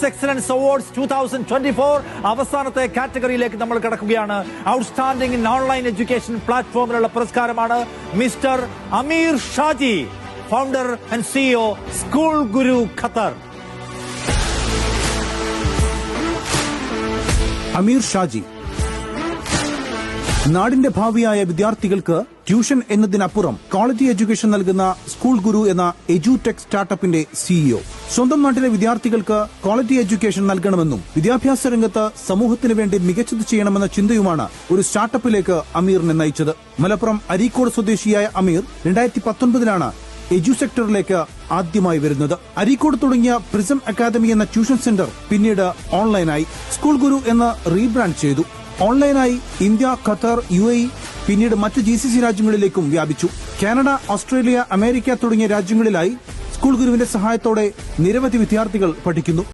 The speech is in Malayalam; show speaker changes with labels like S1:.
S1: കിഡ്സ് എക്സലൻസ് അവാർഡ്സ് 2024 അവസാനത്തെ കാറ്റഗറിയിലേക്ക് നമ്മൾ കടക്കുകയാണ്. ഔട്ട്സ്റ്റാൻഡിംഗ് ഇൻ ഓൺലൈൻ എഡ്യൂക്കേഷൻ പ്ലാറ്റ്ഫോമിലുള്ള പുരസ്കാരമാണ് mister Ameer Shaji, founder and CEO School Guru Qatar.
S2: Ameer Shaji നാടിന്റെ ഭാവിയായ വിദ്യാർത്ഥികൾക്ക് ട്യൂഷൻ എന്നതിനപ്പുറം ക്വാളിറ്റി എഡ്യൂക്കേഷൻ നൽകുന്ന സ്കൂൾ ഗുരു എന്ന എഡ്യൂടെക് സ്റ്റാർട്ടപ്പിന്റെ സിഇഒ. സ്വന്തം നാട്ടിലെ വിദ്യാർത്ഥികൾക്ക് ക്വാളിറ്റി എഡ്യൂക്കേഷൻ നൽകണമെന്നും വിദ്യാഭ്യാസ രംഗത്ത് സമൂഹത്തിന് വേണ്ടി മികച്ചത് ചെയ്യണമെന്ന ചിന്തയുമാണ് ഒരു സ്റ്റാർട്ടപ്പിലേക്ക് അമീറിനെ നയിച്ചത്. മലപ്പുറം അരീക്കോട് സ്വദേശിയായ അമീർ 2019 എഡ്യൂ സെക്ടറിലേക്ക് ആദ്യമായി വരുന്നത്. അരീക്കോട് തുടങ്ങിയ പ്രിസം അക്കാദമി എന്ന ട്യൂഷൻ സെന്റർ പിന്നീട് ഓൺലൈനായി സ്കൂൾ ഗുരു എന്ന് റീബ്രാൻഡ് ചെയ്തു. ഓൺലൈനായി ഇന്ത്യ, ഖത്തർ, UAE, പിന്നീട് മറ്റ് GCC രാജ്യങ്ങളിലേക്കും വ്യാപിച്ചു. കാനഡ, ഓസ്ട്രേലിയ, അമേരിക്ക തുടങ്ങിയ രാജ്യങ്ങളിലായി സ്കൂൾ ഗുരുവിന്റെ സഹായത്തോടെ നിരവധി വിദ്യാർത്ഥികൾ പഠിക്കുന്നു.